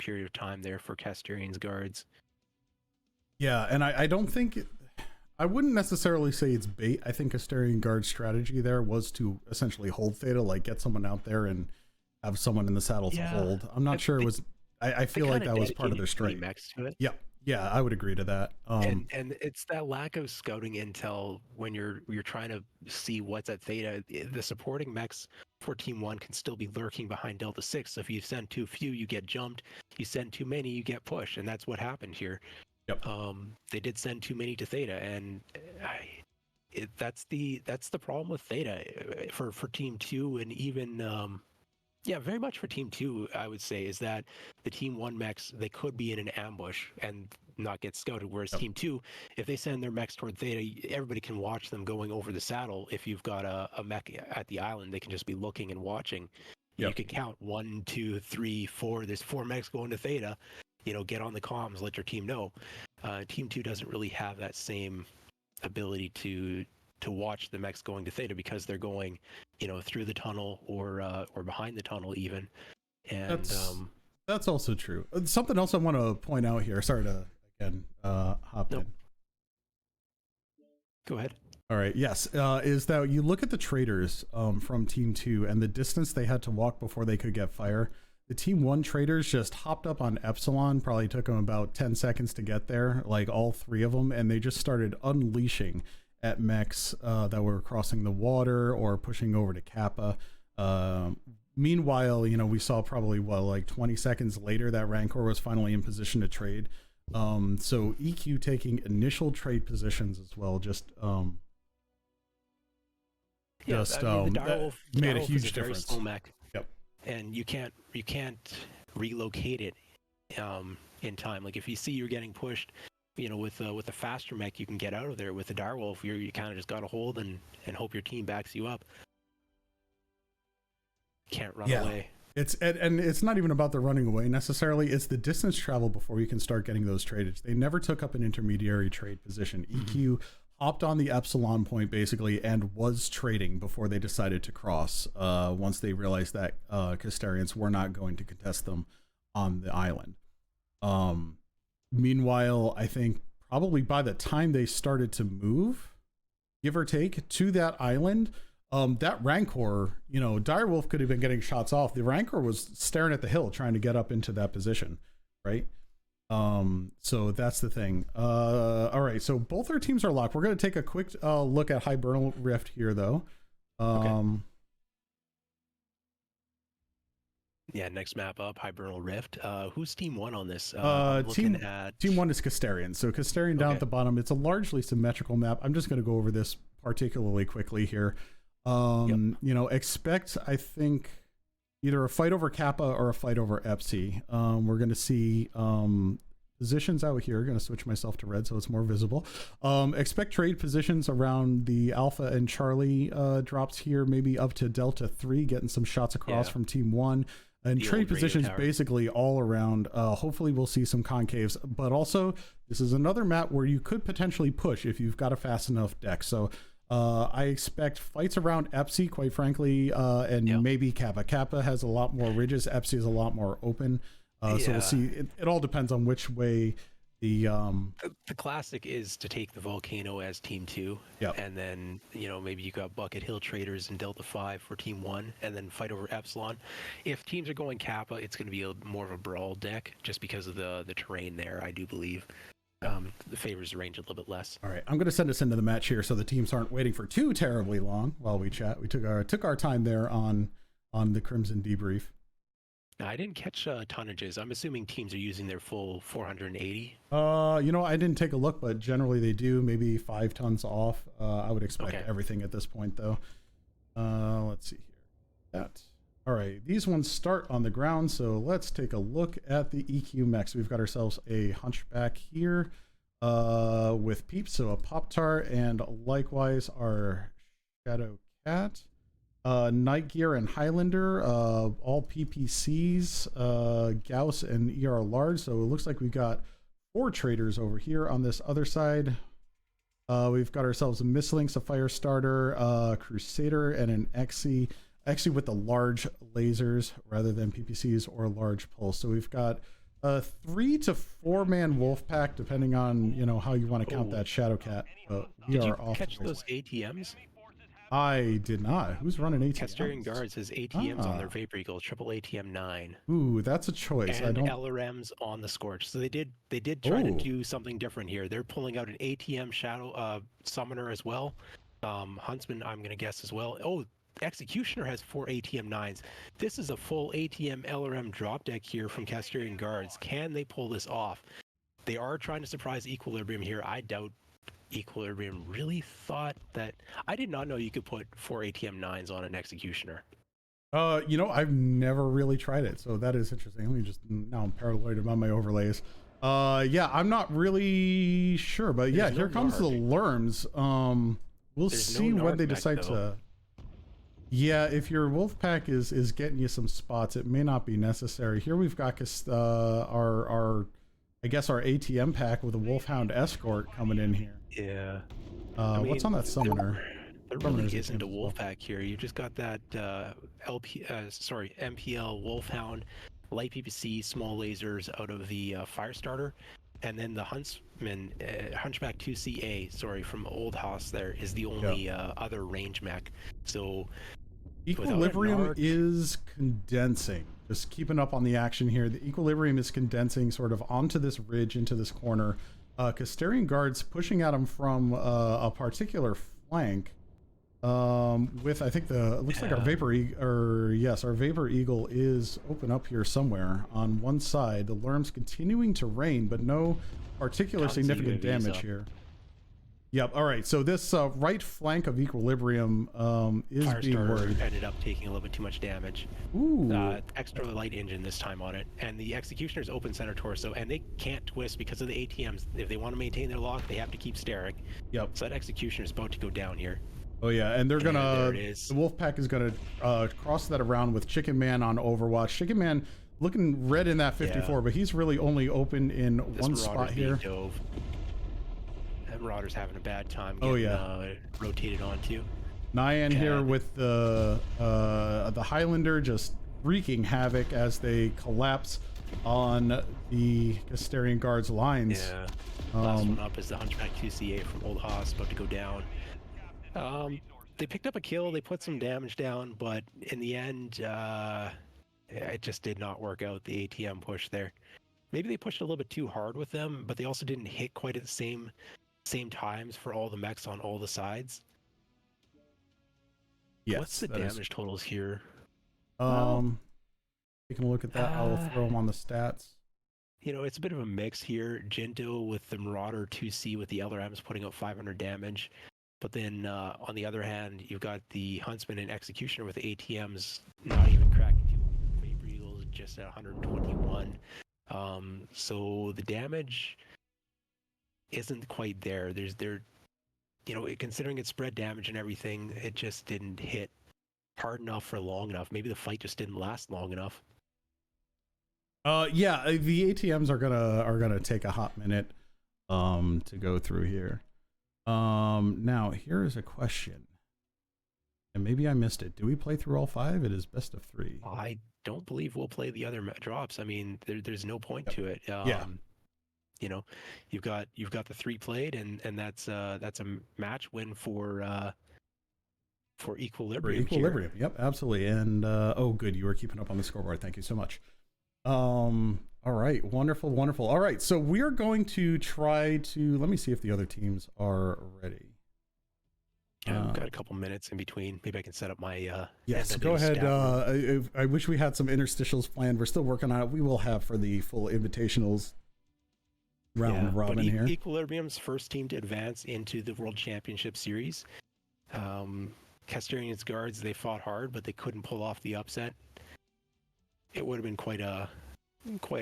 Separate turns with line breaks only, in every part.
period of time there for Casterian's guards.
Yeah, and I don't think I wouldn't necessarily say it's bait. I think Casterian guard strategy there was to essentially hold Theta, like get someone out there and have someone in the saddle to hold. I'm not sure it was. I feel like that was part of their strike. Yeah, yeah, I would agree to that.
And it's that lack of scouting intel when you're trying to see what's at Theta. The supporting mechs for Team 1 can still be lurking behind Delta 6. So if you send too few, you get jumped. You send too many, you get pushed, and that's what happened here.
Yep.
They did send too many to Theta, and that's the problem with Theta for Team 2, and even very much for Team 2. I would say is that the Team 1 mechs, they could be in an ambush and not get scouted, whereas Team 2, if they send their mechs toward Theta, everybody can watch them going over the saddle. If you've got a mech at the island, they can just be looking and watching. You can count 1, 2, 3, 4. There's 4 mechs going to Theta. Get on the comms, let your team know. Team 2 doesn't really have that same ability to watch the mechs going to Theta because they're going, through the tunnel or behind the tunnel even. And
that's also true. Something else I want to point out here. Sorry to again hop in.
Go ahead.
All right. Yes, is that you look at the traders from Team 2 and the distance they had to walk before they could get fire. The Team 1 traders just hopped up on Epsilon, probably took them about 10 seconds to get there, like all 3 of them, and they just started unleashing at mechs that were crossing the water or pushing over to Kappa. Meanwhile, we saw probably, like 20 seconds later that Rancor was finally in position to trade. So EQ taking initial trade positions as well, just that made a huge difference.
And you can't relocate it in time. Like if you see you're getting pushed, with a faster mech, you can get out of there. With the direwolf, you kind of just got to hold and hope your team backs you up. Can't run away.
And it's not even about the running away necessarily. It's the distance travel before you can start getting those trades. They never took up an intermediary trade position. EQ hopped on the Epsilon point basically and was trading before they decided to cross once they realized that Casterians were not going to contest them on the island. Meanwhile, I think probably by the time they started to move, give or take, to that island, that Rancor, Direwolf could have been getting shots off. The Rancor was staring at the hill trying to get up into that position, right? So that's the thing. All right, so both our teams are locked. We're going to take a quick look at Hibernal Rift here, though.
Okay. Yeah, next map up, Hibernal Rift. Who's Team 1 on this?
Team 1 is Casterian. So Casterian down at the bottom. It's a largely symmetrical map. I'm just going to go over this particularly quickly here. Expect, I think, either a fight over Kappa or a fight over Epsi. We're going to see positions out here. Going to switch myself to red so it's more visible. Expect trade positions around the Alpha and Charlie drops here, maybe up to Delta 3, getting some shots across from Team 1. And trade positions basically all around. Hopefully we'll see some concaves, but also this is another map where you could potentially push if you've got a fast enough deck. So I expect fights around Epsi, quite frankly, and maybe Kappa. Kappa has a lot more ridges. Epsi is a lot more open. So we'll see. It all depends on which way the
classic is to take the Volcano as Team 2, and then maybe you got Bucket Hill Traders and Delta 5 for Team 1, and then fight over Epsilon. If teams are going Kappa, it's going to be more of a brawl deck just because of the terrain there, I do believe. The favors the range a little bit less.
All right, I'm going to send us into the match here so the teams aren't waiting for too terribly long while we chat. We took our time there on the Crimson debrief.
Now, I didn't catch tonnages. I'm assuming teams are using their full 480.
I didn't take a look, but generally they do. Maybe 5 tons off. I would expect everything at this point, though. Let's see here. All right, these ones start on the ground, so let's take a look at the EQ mechs. We've got ourselves a Hunchback here with Peeps, so a Pop-Tart, and likewise our Shadow Cat. Night Gear and Highlander, all PPCs, Gauss and ER Large. So it looks like we've got 4 traders over here on this other side. We've got ourselves a Mislinks, a Firestarter, Crusader, and an Exy. Actually with the large lasers rather than PPCs or large pulse. So we've got a 3 to 4 man wolf pack, depending on, you know, how you want to count that shadow cat. We
Did
are
you
off
catch those ATMs?
I did not. Who's running ATMs?
Castellan Guards has ATMs on their Vapor Eagle, triple ATM 9.
Ooh, that's a choice.
And
I don't.
LRMs on the Scorch. So they did try to do something different here. They're pulling out an ATM Shadow Summoner as well. Huntsman, I'm going to guess as well. Oh, Executioner has 4 ATM 9s. This is a full ATM LRM drop deck here from Castellan Guards. Can they pull this off? They are trying to surprise Equilibrium here. I doubt Equilibrium really thought that. I did not know you could put 4 ATM 9s on an Executioner.
You know, I've never really tried it, so that is interesting. Let me just, now I'm paranoid about my overlays. Yeah, I'm not really sure, but yeah, here comes the Lurms. We'll see when they decide to. Yeah, if your wolf pack is getting you some spots, it may not be necessary. Here we've got our I guess our ATM pack with a Wolfhound escort coming in here.
Yeah.
What's on that summoner?
There really isn't a wolf pack here. You just got that MPL Wolfhound, light PPC, small lasers out of the Firestarter, and then the Huntsman, Hunchback 2CA, from Old House there is the only other range mech. So
Equilibrium is condensing. Just keeping up on the action here. The Equilibrium is condensing sort of onto this ridge, into this corner. Castellan Guards pushing at him from a particular flank. With, I think it looks like our Vapor our Vapor Eagle is open up here somewhere on one side. The Lurms continuing to rain, but no particular significant damage here. Yep. All right. So this right flank of Equilibrium is being worried.
Ended up taking a little bit too much damage.
Ooh.
Extra light engine this time on it, and the Executioner's open center torso, and they can't twist because of the ATMs. If they want to maintain their lock, they have to keep staring. Yep. So that Executioner's about to go down here.
Oh yeah, and they're gonna. The wolf pack is gonna cross that around with Chicken Man on Overwatch. Chicken Man looking red in that 54, but he's really only open in one spot here.
That Marauder's having a bad time getting rotated onto.
Nyan here with the Highlander just wreaking havoc as they collapse on the Castellan Guards lines.
Yeah. Last one up is the Hunchback 2CA from Old Hoss, about to go down. They picked up a kill, they put some damage down, but in the end, it just did not work out, the ATM push there. Maybe they pushed a little bit too hard with them, but they also didn't hit quite at the same times for all the mechs on all the sides.
Yes,
what's the damage totals here?
Taking a look at that, I'll throw them on the stats.
You know, it's a bit of a mix here. Jinto with the Marauder 2C with the LRMs putting out 500 damage. But then on the other hand, you've got the Huntsman and Executioner with the ATMs not even cracking 200. Vapor Eagle is just at 121. So the damage isn't quite there. You know, considering it's spread damage and everything, it just didn't hit hard enough for long enough. Maybe the fight just didn't last long enough.
Yeah, the ATMs are gonna take a hot minute to go through here. Now here is a question, and maybe I missed it. Do we play through all 5? It is best of 3.
I don't believe we'll play the other drops. I mean, there's no point to it. You know, you've got the 3 played, and that's a match win for Equilibrium.
For Equilibrium, yep, absolutely. And oh, good, you were keeping up on the scoreboard. Thank you so much. All right, wonderful. All right, so we're going to try to, let me see if the other teams are ready.
I've got a couple minutes in between. Maybe I can set up my
yes, go ahead. I wish we had some interstitials planned. We're still working on it. We will have for the full Invitationals round robin here.
Equilibrium's first team to advance into the World Championship Series. Castellan's Guards, they fought hard, but they couldn't pull off the upset. It would have been quite a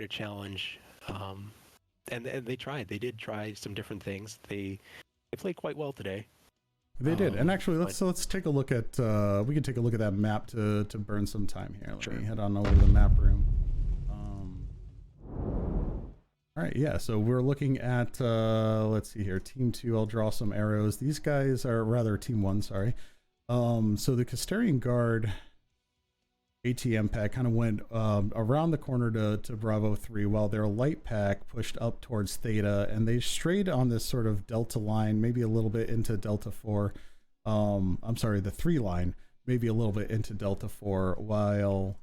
challenge, and they tried. They did try some different things. They played quite well today.
They did, and actually, let's take a look at. We can take a look at that map to burn some time here. Let me head on over to the map room. All right, yeah. So we're looking at. Let's see here. Team 2. I'll draw some arrows. These guys are rather Team 1. Sorry. So the Castellan Guard. ATM pack kind of went around the corner to Bravo 3, while their light pack pushed up towards Theta, and they strayed on this sort of Delta line, maybe a little bit into Delta 4. I'm sorry, the 3 line, maybe a little bit into Delta 4, while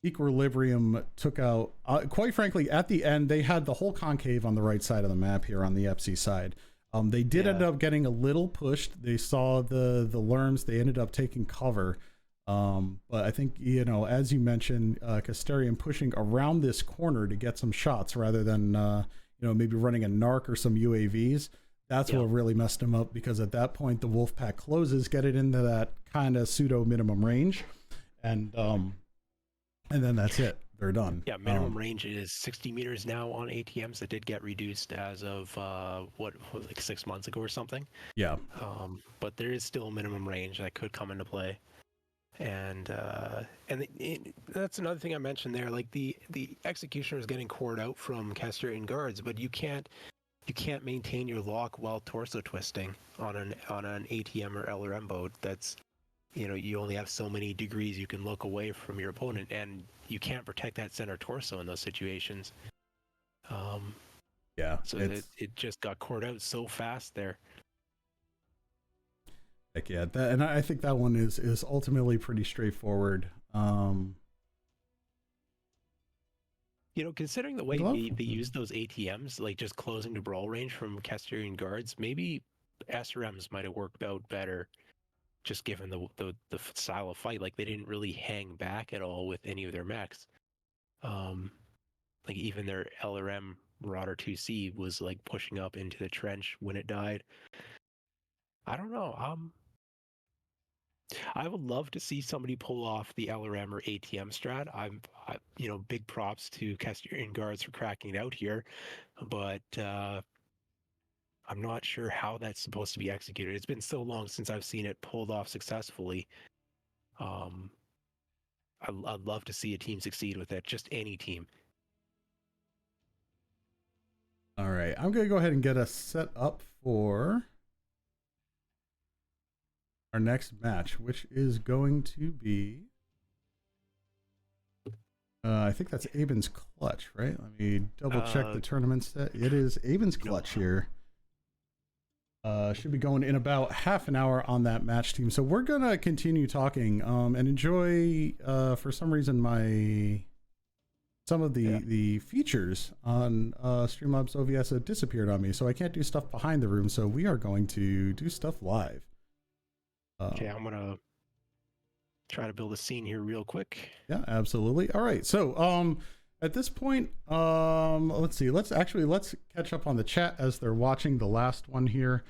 Equilibrium took out, quite frankly, at the end, they had the whole concave on the right side of the map here on the EPSI side. They did end up getting a little pushed. They saw the Lerms. They ended up taking cover. But I think, you know, as you mentioned, Casterian pushing around this corner to get some shots rather than, you know, maybe running a narc or some UAVs. That's what really messed him up, because at that point, the Wolfpack closes, get it into that kind of pseudo minimum range. And then that's it. They're done.
Yeah, minimum range is 60 meters now on ATMs. That did get reduced as of like 6 months ago or something.
Yeah.
But there is still a minimum range that could come into play, and that's another thing I mentioned there. Like the executioner is getting cored out from Casterian guards, but you can't maintain your lock while torso twisting on an ATM or LRM boat. That's, you know, you only have so many degrees you can look away from your opponent, and you can't protect that center torso in those situations. So it just got cored out so fast there.
Heck yeah, and I think that one is ultimately pretty straightforward.
You know, considering the way they use those ATMs, like just closing the brawl range from Casterian guards, maybe SRMs might have worked out better, just given the style of fight. Like, they didn't really hang back at all with any of their mechs. Like, even their LRM Marauder 2C was like pushing up into the trench when it died. I don't know. I would love to see somebody pull off the LRM or ATM strat. I you know, big props to Casterian guards for cracking it out here, but I'm not sure how that's supposed to be executed. It's been so long since I've seen it pulled off successfully. I'd love to see a team succeed with it, just any team.
All right, I'm going to go ahead and get us set up for our next match, which is going to be, I think that's ABIN's clutch, right? Let me double check the tournament set. It is ABIN's clutch here. Should be going in about half an hour on that match team. So we're going to continue talking and enjoy, for some reason, some of the features on Streamlabs OBS have disappeared on me. So I can't do stuff behind the room. So we are going to do stuff live.
Okay, I'm going to try to build a scene here real quick.
Yeah, absolutely. All right. So at this point, let's see. Let's catch up on the chat as they're watching the last one here.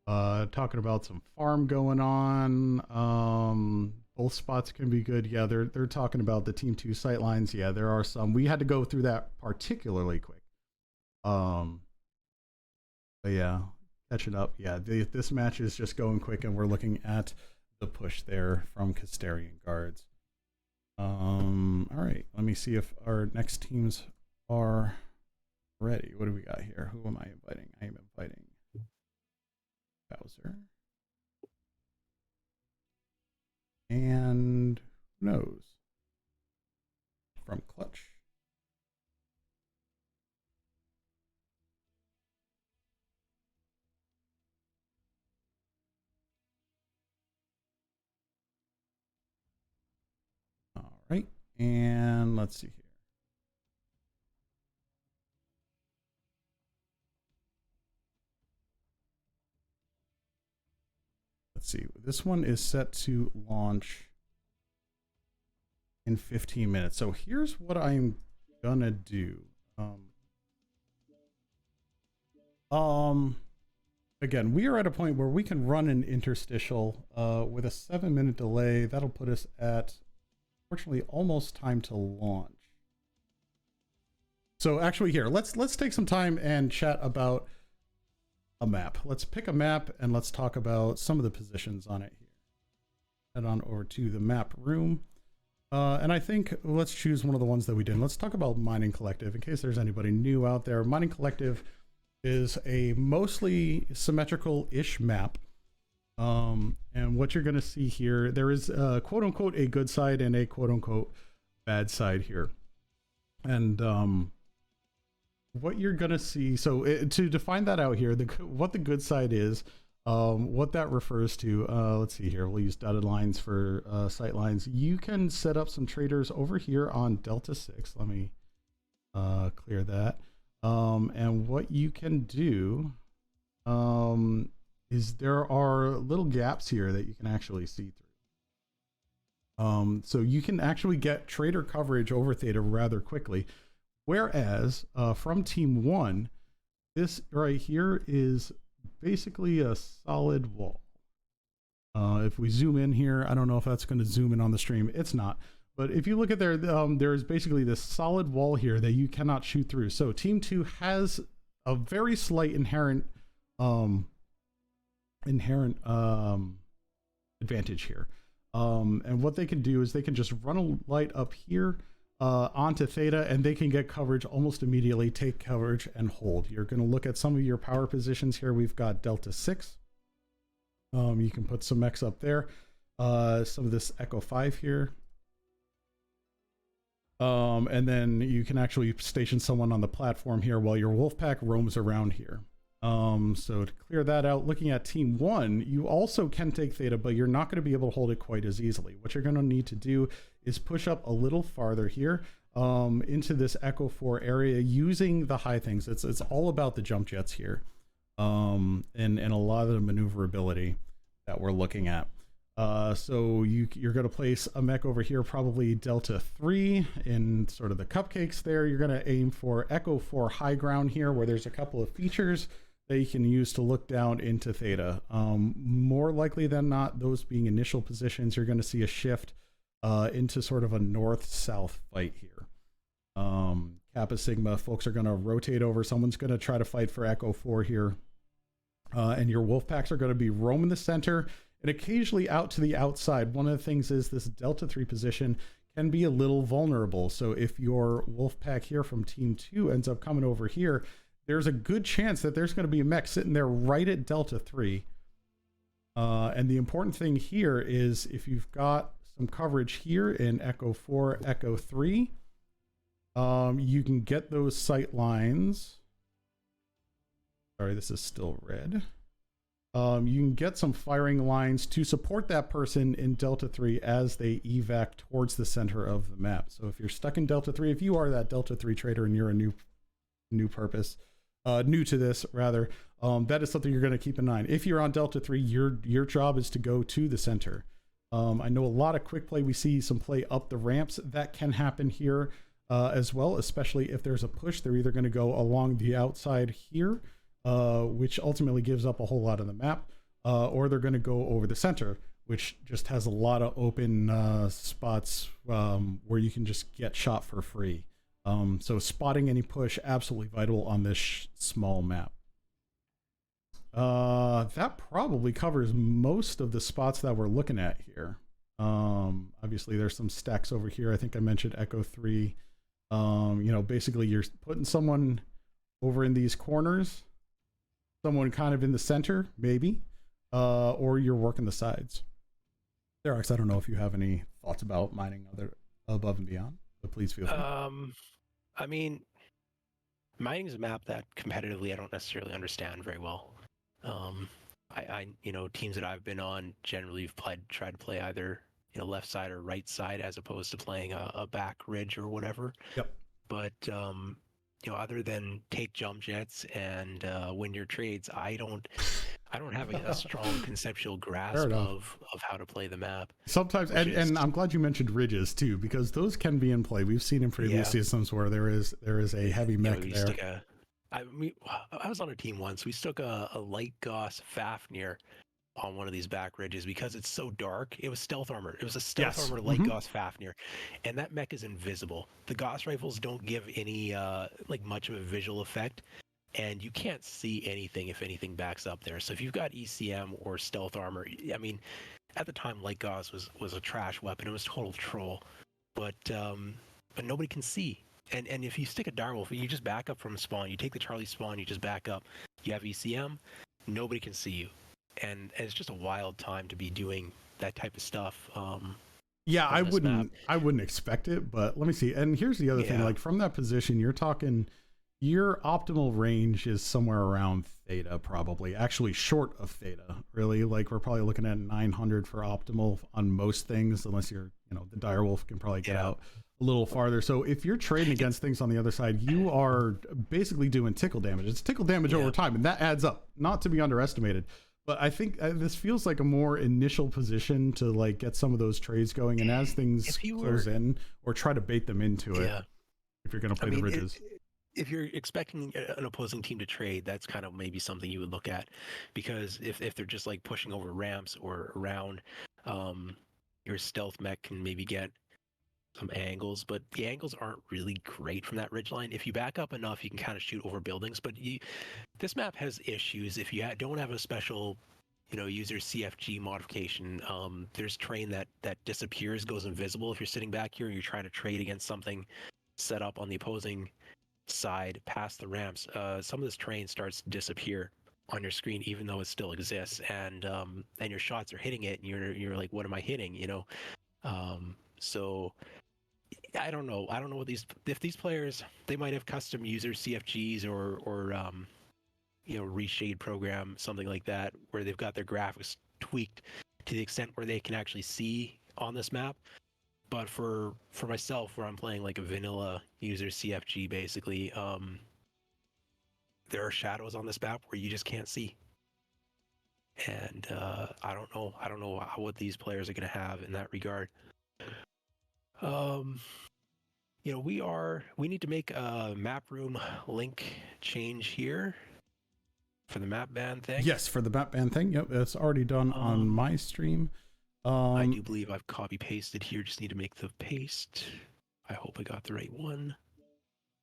Talking about some farm going on. Both spots can be good. Yeah, they're talking about the Team 2 sightlines. Yeah, there are some. We had to go through that particularly quick. But yeah, catching up. Yeah, this match is just going quick, and we're looking at the push there from Casterian guards. All right, let me see if our next teams are ready. What do we got here? Who am I inviting? I am inviting Bowser. And who knows? From Clutch. All right, and let's see here. Let's see. This one is set to launch in 15 minutes. So here's what I'm gonna do. Again, we are at a point where we can run an interstitial with a 7-minute delay. That'll put us at, fortunately, almost time to launch. So actually here, let's take some time and chat about a map. Let's pick a map and let's talk about some of the positions on it here. Head on over to the map room. And I think let's choose one of the ones that we did. Let's talk about Mining Collective in case there's anybody new out there. Mining Collective is a mostly symmetrical-ish map And what you're going to see here, there is quote unquote a good side and a quote unquote bad side here. And what you're going to see, so to define that out here, what the good side is, what that refers to, let's see here, we'll use dotted lines for sight lines. You can set up some traders over here on Delta 6. Let me clear that. And what you can do is there are little gaps here that you can actually see through. So you can actually get trader coverage over theta rather quickly. Whereas from team 1, this right here is basically a solid wall. If we zoom in here, I don't know if that's going to zoom in on the stream. It's not. But if you look at there, there's basically this solid wall here that you cannot shoot through. So team 2 has a very slight inherent advantage here. And what they can do is they can just run a light up here onto theta, and they can get coverage almost immediately, take coverage and hold. You're going to look at some of your power positions here. We've got Delta 6. You can put some X up there. Some of this Echo 5 here. And then you can actually station someone on the platform here while your Wolfpack roams around here. So to clear that out, looking at team 1, you also can take theta, but you're not going to be able to hold it quite as easily. What you're going to need to do is push up a little farther here into this Echo 4 area using the high things. It's all about the jump jets here, and a lot of the maneuverability that we're looking at. So you're going to place a mech over here, probably Delta 3 in sort of the cupcakes there. You're going to aim for Echo 4 high ground here, where there's a couple of features that you can use to look down into theta. More likely than not, those being initial positions, you're going to see a shift into sort of a north-south fight here. Kappa Sigma, folks are going to rotate over. Someone's going to try to fight for Echo 4 here. And your Wolfpacks are going to be roaming the center and occasionally out to the outside. One of the things is this Delta 3 position can be a little vulnerable. So if your Wolfpack here from Team 2 ends up coming over here, there's a good chance that there's going to be a mech sitting there right at Delta 3. And the important thing here is if you've got some coverage here in Echo 4, Echo 3, you can get those sight lines. Sorry, this is still red. You can get some firing lines to support that person in Delta 3 as they evac towards the center of the map. So if you're stuck in Delta 3, if you are that Delta 3 trader and you're a new to this rather, that is something you're going to keep in mind. If you're on Delta 3, your job is to go to the center. I know a lot of quick play. We see some play up the ramps. That can happen here as well, especially if there's a push. They're either going to go along the outside here, which ultimately gives up a whole lot of the map, or they're going to go over the center, which just has a lot of open spots where you can just get shot for free. So spotting any push, absolutely vital on this small map. That probably covers most of the spots that we're looking at here. Obviously there's some stacks over here. I think I mentioned Echo 3. Basically you're putting someone over in these corners, someone kind of in the center, maybe, or you're working the sides. Derex, I don't know if you have any thoughts about mining other above and beyond, but please feel free.
I mean, mining is a map that competitively I don't necessarily understand very well. Teams that I've been on generally have tried to play either left side or right side as opposed to playing a back ridge or whatever.
Yep.
But other than take jump jets and win your trades, I don't have a strong conceptual grasp of how to play the map.
Sometimes, and I'm glad you mentioned ridges too, because those can be in play. We've seen in previous seasons where there is a heavy mech there.
I was on a team once. We stuck a light Gauss Fafnir on one of these back ridges because it's so dark. It was stealth armor. It was a stealth armor light Gauss Fafnir, and that mech is invisible. The Gauss rifles don't give any much of a visual effect, and you can't see anything if anything backs up there. So if you've got ECM or stealth armor, I mean, at the time light Gauss was a trash weapon. It was total troll, but nobody can see. And if you stick a direwolf, you just back up from spawn. You take the Charlie spawn, you just back up. You have ECM, nobody can see you. and it's just a wild time to be doing that type of stuff.
Yeah,
on this map.
I wouldn't expect it, but let me see. And here's the other thing, like from that position, you're talking your optimal range is somewhere around theta, probably actually short of theta, really. Like we're probably looking at 900 for optimal on most things, unless you're, you know, the direwolf can probably get out a little farther. So if you're trading against things on the other side, you are basically doing tickle damage. It's tickle damage over time, and that adds up, not to be underestimated. But I think this feels like a more initial position to like get some of those trades going, and as things close in, or try to bait them into it. If you're going to play the ridges.
If you're expecting an opposing team to trade, that's kind of maybe something you would look at, because if they're just like pushing over ramps or around, your stealth mech can maybe get some angles, but the angles aren't really great from that ridgeline. If you back up enough, you can kind of shoot over buildings, but this map has issues. If you don't have a special, you know, user CFG modification, there's terrain that disappears, goes invisible. If you're sitting back here and you're trying to trade against something set up on the opposing side past the ramps, some of this terrain starts to disappear on your screen, even though it still exists, and your shots are hitting it, and you're like, what am I hitting? You know, so I don't know what if these players, they might have custom user CFGs or you know, reshade program, something like that, where they've got their graphics tweaked to the extent where they can actually see on this map. But for myself, where I'm playing like a vanilla user CFG, basically, there are shadows on this map where you just can't see, and I don't know what these players are going to have in that regard. You know, we need to make a map room link change here for the map ban thing.
Yes, for the map ban thing. Yep, it's already done on my stream.
I do believe I've copy pasted here. Just need to make the paste. I hope I got the right one.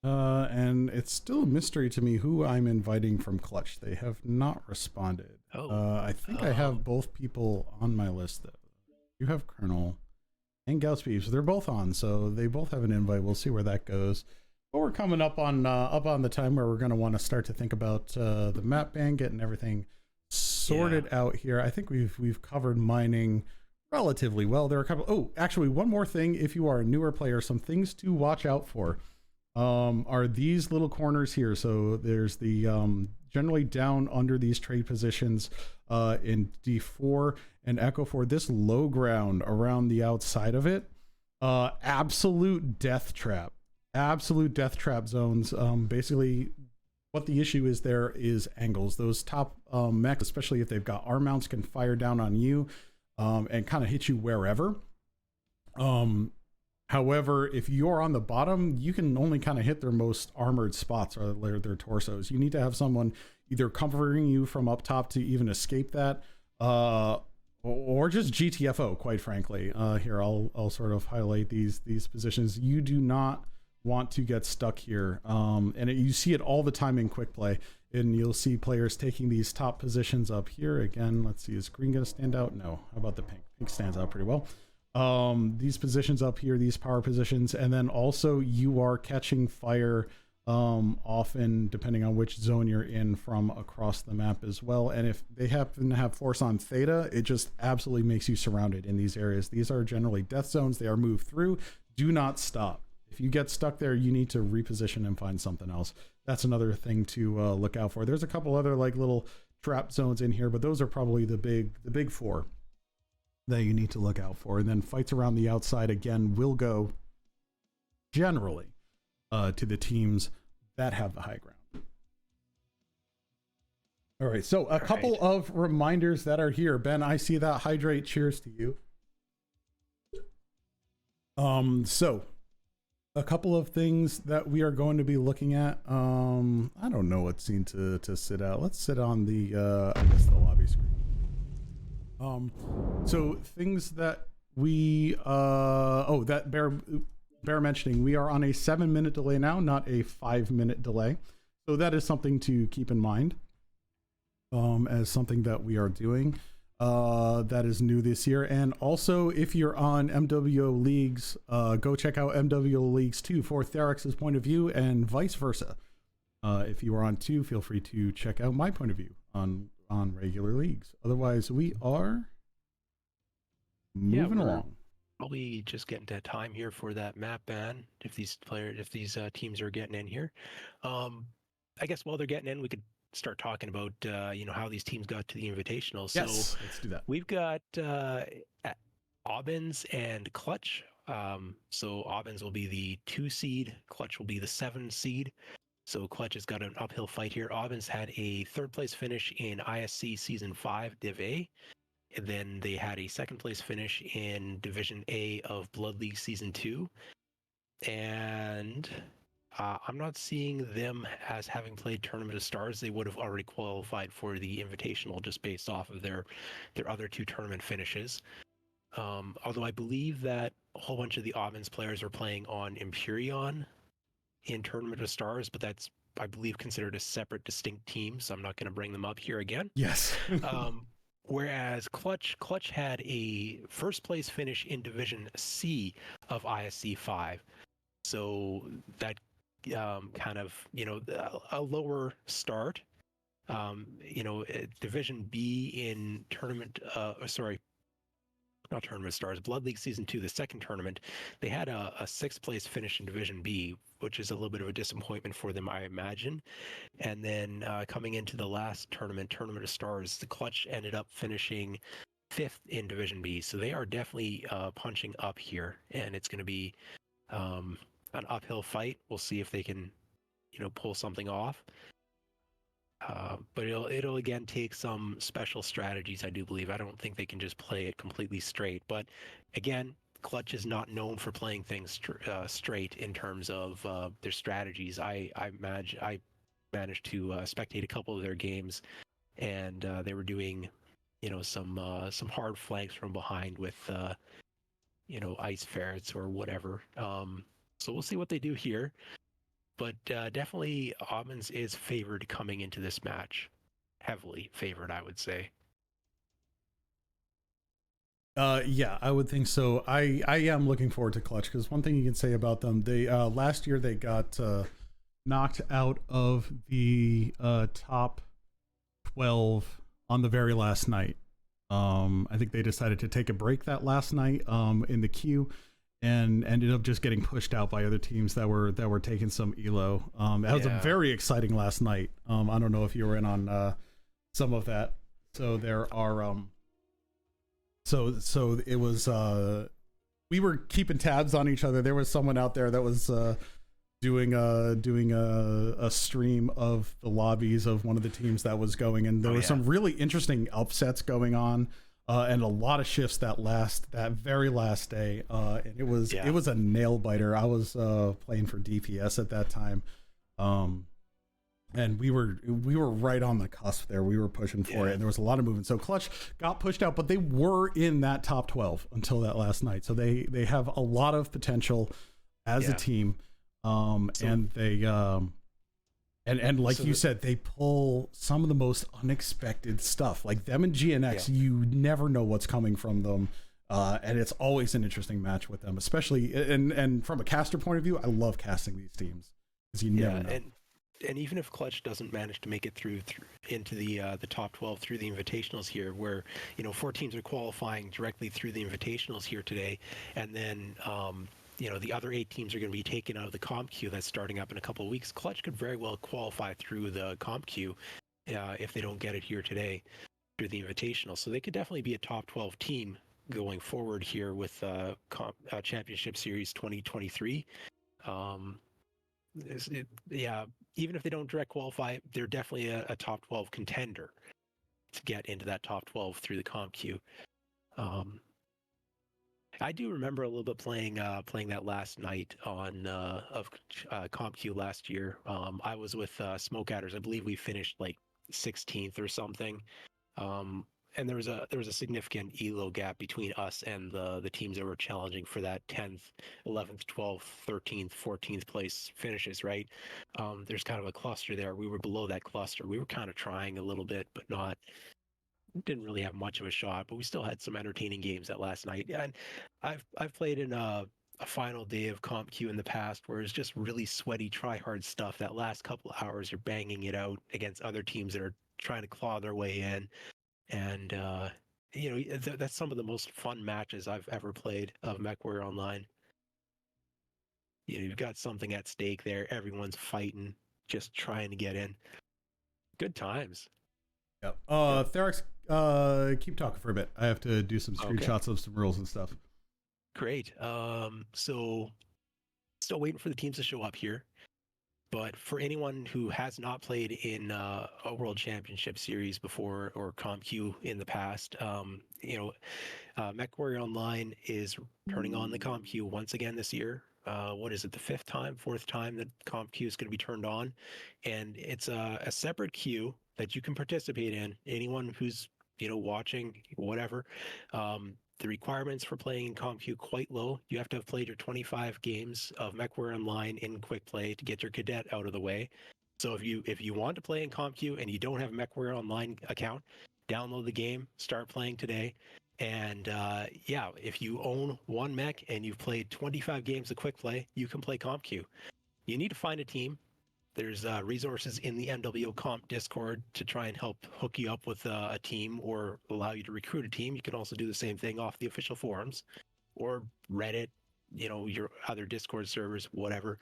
And it's still a mystery to me who I'm inviting from Clutch. They have not responded. I think I have both people on my list though. You have Colonel and Gausspeeps. They're both on, so they both have an invite. We'll see where that goes. But we're coming up on the time where we're going to want to start to think about the map ban, getting everything sorted out here. I think we've covered mining relatively well. There are a couple. Oh, actually, one more thing. If you are a newer player, some things to watch out for are these little corners here. So there's the generally down under these trade positions in D4 and Echo 4. This low ground around the outside of it, absolute death trap zones. Basically, what the issue is there is angles. Those top mechs, especially if they've got arm mounts, can fire down on you and kind of hit you wherever. However, if you're on the bottom, you can only kind of hit their most armored spots or their torsos. You need to have someone either covering you from up top to even escape that, or just GTFO, quite frankly. Here, I'll sort of highlight these positions. You do not want to get stuck here. You see it all the time in quick play, and you'll see players taking these top positions up here. Again, let's see, is green going to stand out? No. How about the pink? Pink stands out pretty well. These positions up here, these power positions, and then also you are catching fire often, depending on which zone you're in, from across the map as well. And if they happen to have force on theta, it just absolutely makes you surrounded in these areas. These are generally death zones. They are moved through. Do not stop. If you get stuck there, you need to reposition and find something else. That's another thing to look out for. There's a couple other like little trap zones in here, but those are probably the big four that you need to look out for. And then fights around the outside, again, will go generally to the teams that have the high ground. All right, so a couple of reminders that are here. Ben, I see that. Hydrate, cheers to you. So a couple of things that we are going to be looking at. I don't know what scene to sit at. Let's sit on the I guess the lobby screen. So things that we that bear mentioning, we are on a 7-minute delay now, not a 5-minute delay. So that is something to keep in mind as something that we are doing. That is new this year. And also, if you're on MWO Leagues, go check out MWO Leagues 2 for Therex's point of view, and vice versa. If you are on 2, feel free to check out my point of view on on regular leagues. Otherwise, we are moving along.
Probably just getting to time here for that map ban. If these teams are getting in here, I guess while they're getting in, we could start talking about how these teams got to the Invitational.
Yes,
So
let's do that.
we've got ABINs and Clutch. So ABINs will be the 2 seed, Clutch will be the 7 seed. So Clutch has got an uphill fight here. ABINs had a 3rd place finish in ISC Season 5 Div A. And then they had a 2nd place finish in Division A of Blood League Season 2. And I'm not seeing them as having played Tournament of Stars. They would have already qualified for the Invitational just based off of their other 2 tournament finishes. Although I believe that a whole bunch of the ABINs players are playing on Empyreon in Tournament of Stars, but that's, I believe, considered a separate, distinct team, so I'm not going to bring them up here again.
Yes.
Whereas Clutch had a 1st place finish in Division C of ISC 5. So that kind of, a lower start. Division B in tournament, not Tournament Stars, Blood League Season 2, the 2nd tournament, they had a 6th place finish in Division B, which is a little bit of a disappointment for them, I imagine. And then coming into the last tournament, Tournament of Stars, the Clutch ended up finishing 5th in Division B. So they are definitely punching up here, and it's going to be an uphill fight. We'll see if they can, pull something off. But it'll again take some special strategies, I do believe. I don't think they can just play it completely straight. But again, Clutch is not known for playing things straight in terms of their strategies. I managed to spectate a couple of their games, and they were doing, some hard flanks from behind with, ice ferrets or whatever. So we'll see what they do here. But definitely, ABINs is favored coming into this match. Heavily favored, I would say.
Yeah, I would think so. I am looking forward to Clutch, because one thing you can say about them, they last year they got knocked out of the top 12 on the very last night. I think they decided to take a break that last night in the queue, and ended up just getting pushed out by other teams that were taking some elo. That was a very exciting last night. I don't know if you were in on some of that. So there are so it was we were keeping tabs on each other. There was someone out there that was doing a stream of the lobbies of one of the teams that was going, and there were some really interesting upsets going on. And a lot of shifts that very last day, and it was a nail biter. I was playing for DPS at that time, and we were right on the cusp there. We were pushing for it, and there was a lot of movement. So Clutch got pushed out, but they were in that top 12 until that last night. So they have a lot of potential as a team, and they And like you said, they pull some of the most unexpected stuff. Like them and GNX, you never know what's coming from them. And it's always an interesting match with them, especially and from a caster point of view, I love casting these teams because you never know.
And even if Clutch doesn't manage to make it through into the top 12 through the Invitationals here, where 4 teams are qualifying directly through the Invitationals here today, and then the other 8 teams are going to be taken out of the comp queue that's starting up in a couple of weeks. Clutch could very well qualify through the comp queue if they don't get it here today through the Invitational. So they could definitely be a top 12 team going forward here with Championship Series 2023. Even if they don't direct qualify, they're definitely a top 12 contender to get into that top 12 through the comp queue. I do remember a little bit playing that last night of comp queue last year. I was with Smoke Adders. I believe we finished like 16th or something. And there was a significant elo gap between us and the teams that were challenging for that 10th, 11th, 12th, 13th, 14th place finishes, right? There's kind of a cluster there. We were below that cluster. We were kind of trying a little bit, but didn't really have much of a shot, but we still had some entertaining games that last night. And I've played in a final day of comp queue in the past where it's just really sweaty, try hard stuff. That last couple hours, you're banging it out against other teams that are trying to claw their way in. And, that's some of the most fun matches I've ever played of MechWarrior Online. You've got something at stake there. Everyone's fighting, just trying to get in. Good times.
Yep. Therex, keep talking for a bit. I have to do some screenshots of some rules and stuff.
Great. So still waiting for the teams to show up here. But for anyone who has not played in a World Championship Series before or CompQ in the past, MechWarrior Online is turning on the CompQ once again this year. What is it, the fourth time that CompQ is going to be turned on? And it's a separate queue that you can participate in. Anyone who's, watching, whatever. The requirements for playing in CompQ quite low. You have to have played your 25 games of MechWarrior Online in Quick Play to get your cadet out of the way. So if you want to play in CompQ and you don't have a MechWarrior Online account, download the game, start playing today. And if you own one mech and you've played 25 games of Quick Play, you can play CompQ. You need to find a team. There's resources in the MWO Comp Discord to try and help hook you up with a team or allow you to recruit a team. You can also do the same thing off the official forums or Reddit, your other Discord servers, whatever.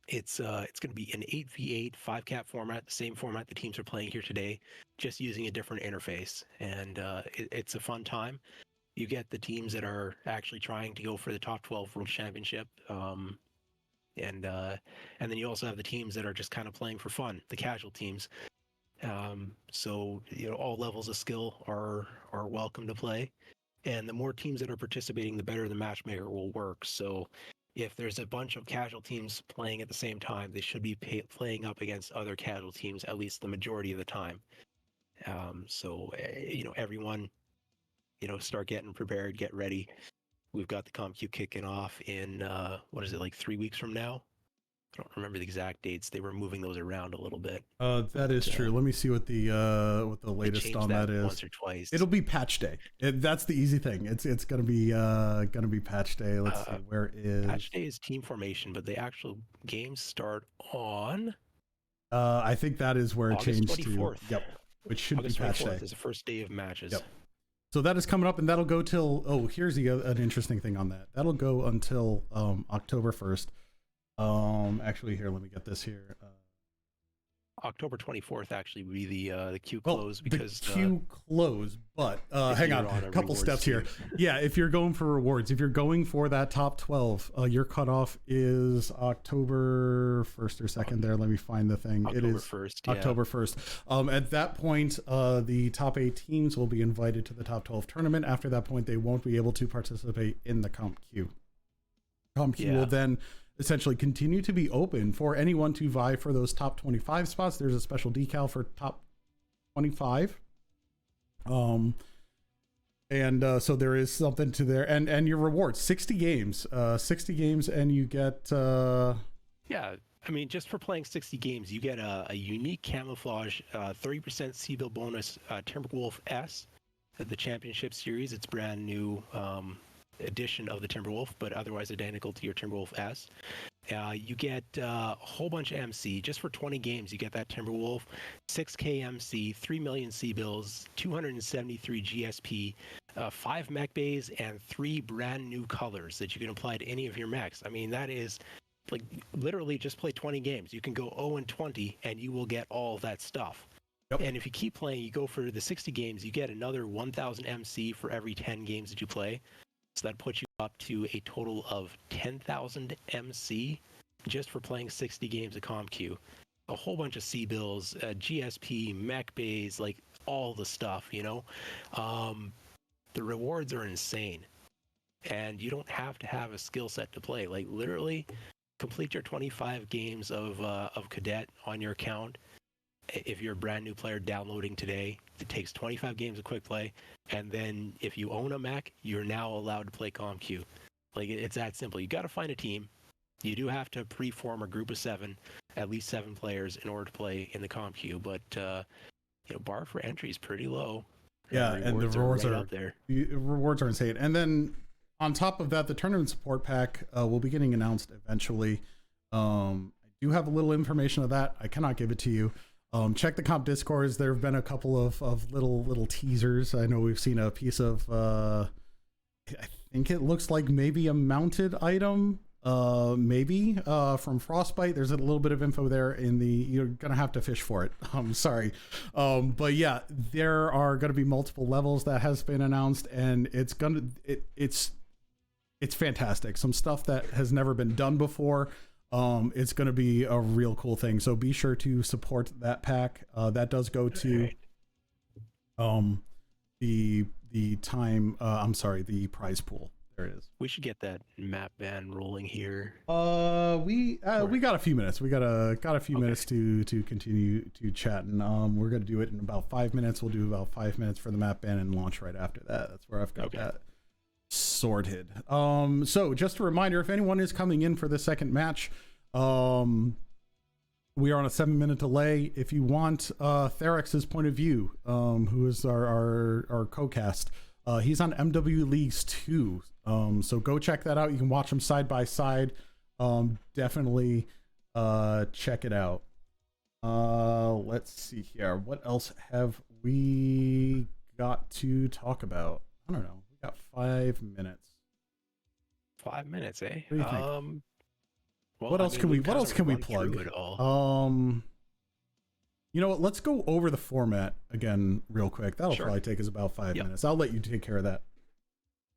It's going to be an 8v8 5-cap format, the same format the teams are playing here today, just using a different interface. And it's a fun time. You get the teams that are actually trying to go for the top 12 World Championship. And then you also have the teams that are just kind of playing for fun, the casual teams. So all levels of skill are welcome to play, and the more teams that are participating, the better the matchmaker will work. So if there's a bunch of casual teams playing at the same time, they should be playing up against other casual teams at least the majority of the time. Everyone, start getting prepared, get ready. We've got the CompQ kicking off in, 3 weeks from now? I don't remember the exact dates. They were moving those around a little bit.
That is true. Let me see what the latest on that is.
Once or twice.
It'll be patch day. That's the easy thing. It's gonna be patch day. Let's see, where is
patch day is team formation, but the actual games start on.
I think that is where
August
it changed
24th.
to. Yep, which should
August
be patch
24th
day.
is the first day of matches.
Yep. So that is coming up, and that'll go till. Oh, here's an interesting thing on that. That'll go until October 1st. Actually, here, let me get this here.
October 24th actually would be the queue close because
the queue close. But hang on, a couple steps here. Yeah, if you're going for rewards, if you're going for that top 12, your cutoff is October 1st or 2nd. There, let me find the thing.
October
it is
1st.
October 1st. At that point, the top 8 teams will be invited to the top 12 tournament. After that point, they won't be able to participate in the CompQ. CompQ will then essentially continue to be open for anyone to vie for those top 25 spots. There's a special decal for top 25. So there is something to there, and your rewards, 60 games, and you get
just for playing 60 games, you get a unique camouflage 30% C-bill bonus Timberwolf S at the Championship Series. It's brand new edition of the Timberwolf, but otherwise identical to your Timberwolf S. You get a whole bunch of MC. Just for 20 games, you get that Timberwolf, 6K MC, 3 million C-bills, 273 GSP, 5 mech bays, and 3 brand new colors that you can apply to any of your mechs. I mean, that is like literally just play 20 games. You can go 0-20 and you will get all that stuff. Yep. And if you keep playing, you go for the 60 games, you get another 1,000 MC for every 10 games that you play. So that puts you up to a total of 10,000 MC just for playing 60 games of CompQ. A whole bunch of C-bills, GSP, mech bays, like all the stuff, The rewards are insane. And you don't have to have a skill set to play. Like literally complete your 25 games of Cadet on your account. If you're a brand new player downloading today, it takes 25 games of Quick Play, and then if you own a mech, you're now allowed to play CompQ. Like it's that simple. You got to find a team. You do have to pre-form a group of 7, at least 7 players, in order to play in the CompQ. But bar for entry is pretty low.
Yeah, and the rewards are
up there.
The rewards are insane. And then on top of that, the tournament support pack will be getting announced eventually. I do have a little information of that. I cannot give it to you. Check the comp discords. There have been a couple of little teasers. I know we've seen a piece of I think it looks like maybe a mounted item, maybe from Frostbite. There's a little bit of info there in the. You're gonna have to fish for it. I'm sorry, but yeah, there are gonna be multiple levels that has been announced, and it's fantastic. Some stuff that has never been done before. It's going to be a real cool thing. So be sure to support that pack. That does go to the prize pool. There it is.
We should get that map ban rolling here.
We got a few minutes. We got a few minutes to continue to chat, and we're going to do it in about 5 minutes. We'll do about 5 minutes for the map ban and launch right after that. That's where I've got that sorted. So just a reminder, if anyone is coming in for the second match, we are on a 7-minute delay. If you want Therex's point of view, who is our co-cast, he's on MW Leagues 2. So go check that out. You can watch them side by side. Definitely check it out. Let's see here. What else have we got to talk about? I don't know. Got 5 minutes.
5 minutes, eh?
What do you think?
Well,
what else can we plug? You know what? Let's go over the format again real quick. That'll probably take us about 5 minutes. I'll let you take care of that.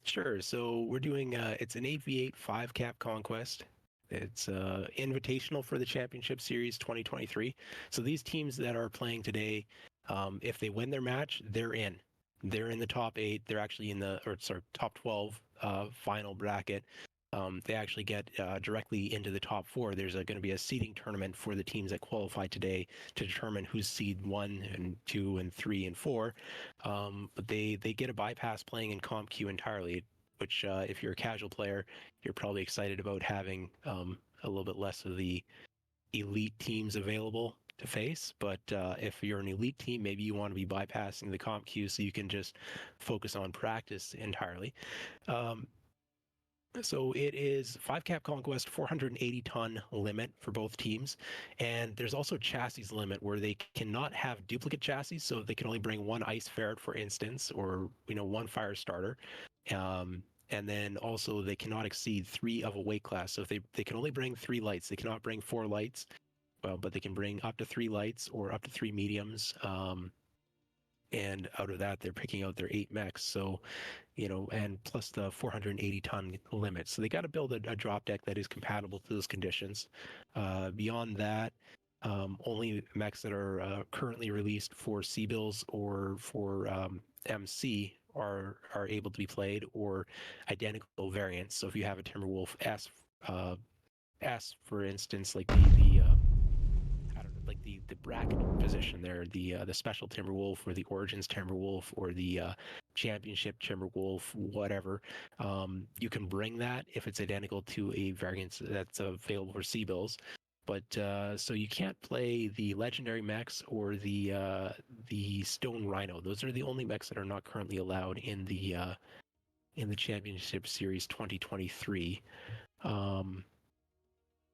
Sure. So we're doing it's an 8v8 5-cap conquest. It's invitational for the Championship Series 2023. So these teams that are playing today, if they win their match, they're in. They're in the top 8. They're actually in the top 12 final bracket. They actually get directly into the top 4. There's going to be a seeding tournament for the teams that qualify today to determine who's seed 1 and 2 and 3 and 4. But they get a bypass playing in Comp Q entirely, which if you're a casual player, you're probably excited about having a little bit less of the elite teams available to face. But if you're an elite team, maybe you want to be bypassing the comp queue so you can just focus on practice entirely. So it is 5-cap conquest, 480-ton limit for both teams, and there's also chassis limit where they cannot have duplicate chassis, so they can only bring 1 ice ferret, for instance, or 1 fire starter. And then also they cannot exceed 3 of a weight class. So if they can only bring 3 lights, they cannot bring 4 lights. But they can bring up to 3 lights or up to 3 mediums. And out of that, they're picking out their 8 mechs. So, and plus the 480-ton limit. So they got to build a drop deck that is compatible to those conditions. Beyond that, only mechs that are currently released for C-Bills or for MC are able to be played, or identical variants. So if you have a Timberwolf S, for instance, like the bracket position there, the special Timberwolf or the Origins Timberwolf or the Championship Timberwolf, whatever, you can bring that if it's identical to a variant that's available for C-Bills. But so you can't play the legendary mechs or the Stone Rhino. Those are the only mechs that are not currently allowed in the Championship Series 2023.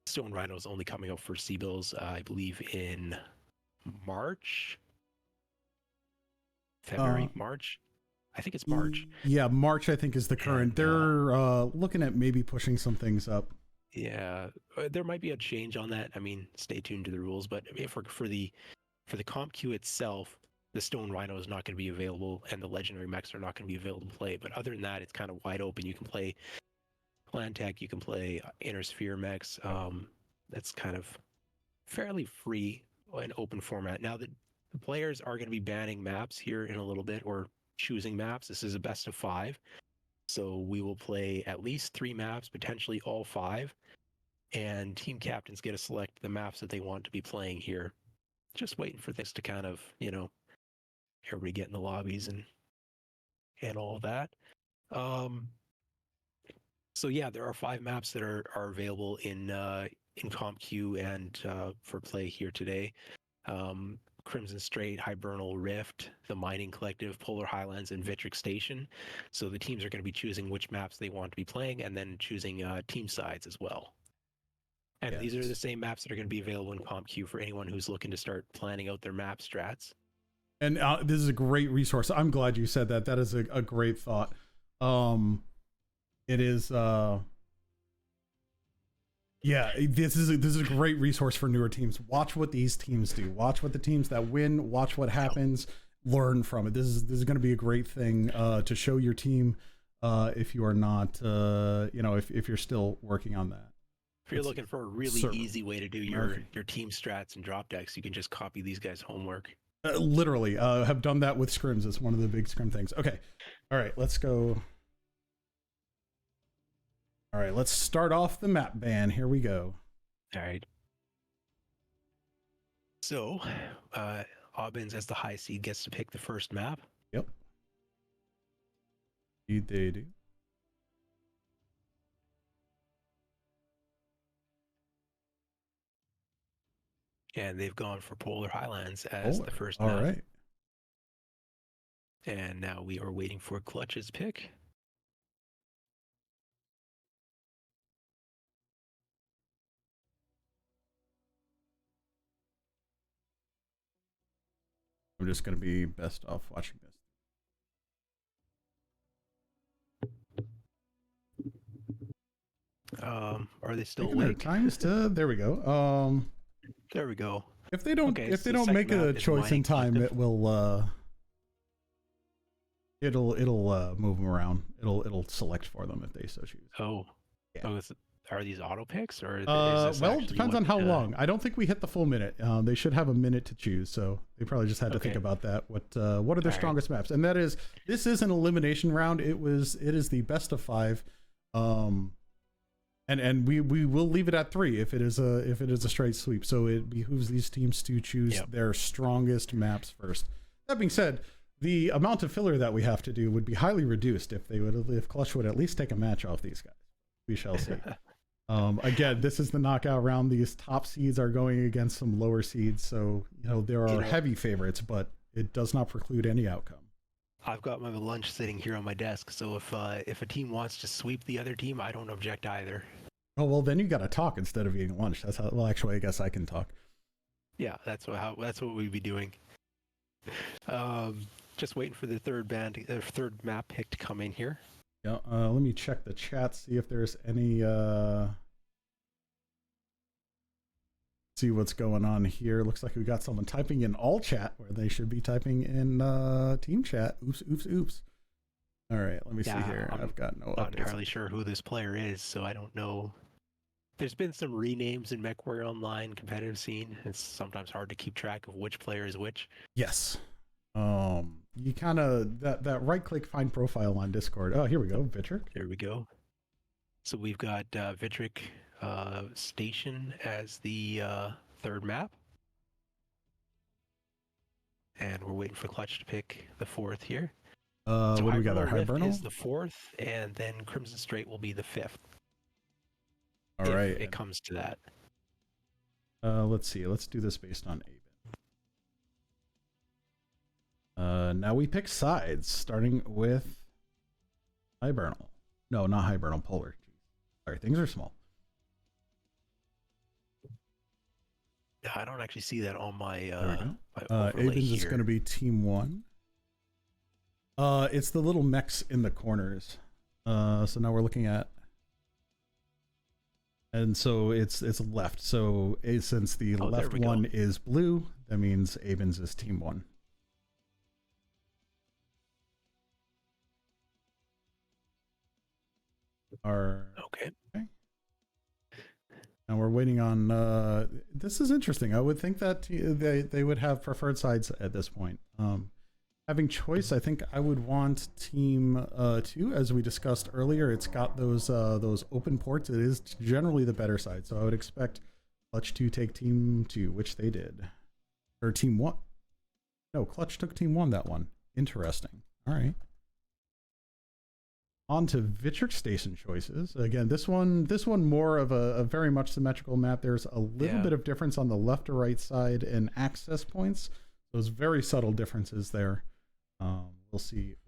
Stone Rhino is only coming up for C-Bills, I believe, in March, February, March. I think it's March.
Yeah, March I think is the current. They're looking at maybe pushing some things up.
Yeah, there might be a change on that. I mean, stay tuned to the rules. But I mean, for the comp queue itself, the Stone Rhino is not going to be available, and the legendary mechs are not going to be available to play. But other than that, it's kind of wide open. You can play Plan Tech, you can play Inner Sphere mechs. That's kind of fairly free and open format. Now, the players are going to be banning maps here in a little bit, or choosing maps. This is a best of 5. So we will play at least 3 maps, potentially all 5. And team captains get to select the maps that they want to be playing here. Just waiting for this to kind of, everybody get in the lobbies and all of that. So yeah, there are 5 maps that are available in Comp Q and for play here today. Crimson Strait, Hibernal Rift, the Mining Collective, Polar Highlands, and Vitric Station. So the teams are going to be choosing which maps they want to be playing, and then choosing team sides as well. And these are
Yes.
the same maps that are going to be available in CompQ for anyone who's looking to start planning out their map strats.
And this is a great resource. I'm glad you said that. That is a great thought. It is. Yeah, this is a great resource for newer teams. Watch what these teams do. Watch what the teams that win. Watch what happens. Learn from it. This is going to be a great thing to show your team if you are not, if you're still working on that.
If you're looking for a really easy way to do your team strats and drop decks, you can just copy these guys' homework.
Literally, have done that with scrims. It's one of the big scrim things. Okay, all right, let's go. All right, let's start off the map ban. Here we go.
All right. So, ABIN as the high seed gets to pick the first map.
Yep. Indeed they do.
And they've gone for Polar Highlands as the first
map.
All
right.
And now we are waiting for Clutch's pick.
I'm just going to be best off watching this.
Are they still
awake? Times to there we go.
There we go.
If they don't make a choice in time, it will it'll move them around. It'll select for them if they so choose.
Oh, yeah. Oh, are these auto picks or?
Well, it depends on how long. I don't think we hit the full minute. They should have a minute to choose, so they probably just had to think about that. What are their strongest maps? And this is an elimination round. It is the best of 5. And we will leave it at 3 if it is a straight sweep. So it behooves these teams to choose their strongest maps first. That being said, the amount of filler that we have to do would be highly reduced if Clutch would at least take a match off these guys. We shall see. Again, this is the knockout round. These top seeds are going against some lower seeds, so there are heavy favorites, but it does not preclude any outcome.
I've got my lunch sitting here on my desk, so if a team wants to sweep the other team, I don't object either.
Oh well, then you got to talk instead of eating lunch. That's how. Well, actually, I guess I can talk.
Yeah, that's what we'd be doing. Just waiting for the third map pick to come in here.
Yeah. Let me check the chat, see if there's any. See what's going on here. Looks like we got someone typing in all chat where they should be typing in team chat. Oops, oops, oops. All right, let me see here. I've got no.
Not entirely sure who this player is, so I don't know. There's been some renames in MechWarrior Online competitive scene. It's sometimes hard to keep track of which player is which.
Yes. You kind of that right click find profile on Discord. Oh, here we go, Vitric.
There we go. So we've got Vitric Station as the third map. And we're waiting for Clutch to pick the fourth here.
So what do we got there?
Hibernal is the fourth, and then Crimson Strait will be the fifth.
All right.
If it comes to that.
Let's see. Let's do this based on ABIN. Now we pick sides, starting with Hibernal. No, not Hibernal, Polar. Sorry, things are small.
I don't actually see that on my
ABIN's is going to be Team 1. It's the little mechs in the corners. So now we're looking at, and so it's left. So since the left one is blue, that means ABIN's is Team 1. Okay. And we're waiting on. This is interesting. I would think that they would have preferred sides at this point. Having choice, I think I would want Team 2, as we discussed earlier. It's got those open ports. It is generally the better side, so I would expect Clutch to take Team 2, which they did, or Team 1. No, Clutch took Team 1 that one. Interesting. All right. On to Vitric Station choices. Again, this one more of a very much symmetrical map. There's a little bit of difference on the left or right side in access points. Those very subtle differences there. We'll see which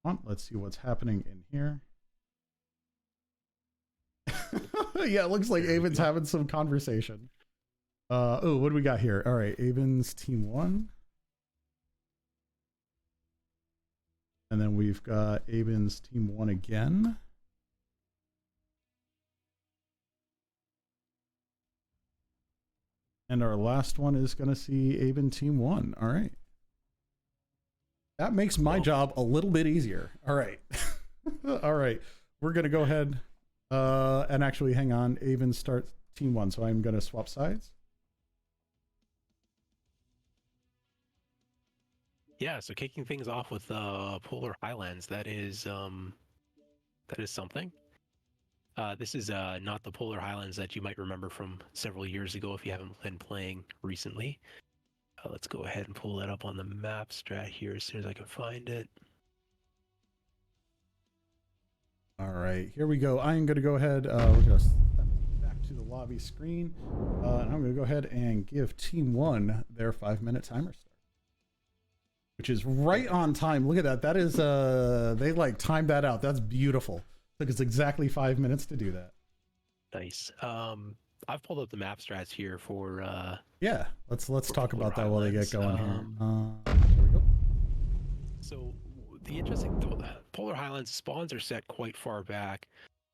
one. Let's see what's happening in here. Yeah, it looks like
There we
ABIN's
go.
having some conversation. Oh, what do we got here? All right, ABIN's team 1. And then we've got ABIN's team 1 again. And our last one is going to see ABIN team 1. All right. That makes my job a little bit easier. All right. All right. We're going to go ahead and actually hang on. ABIN starts team 1. So I'm going to swap sides.
Yeah, so kicking things off with Polar Highlands, that is something. This is not the Polar Highlands that you might remember from several years ago if you haven't been playing recently. Let's go ahead and pull that up on the map strat here as soon as I can find it.
All right, here we go. I'm going to go ahead. We're going to step back to the lobby screen. And I'm going to go ahead and give Team 1 their 5-minute timer start, which is right on time. Look at that. That is, they like timed that out. That's beautiful. Took us exactly 5 minutes to do that.
Nice. I've pulled up the map strats here for
yeah, let's talk
Polar
about that while they get going
Highlands.
here. There we go.
So the interesting Polar Highlands spawns are set quite far back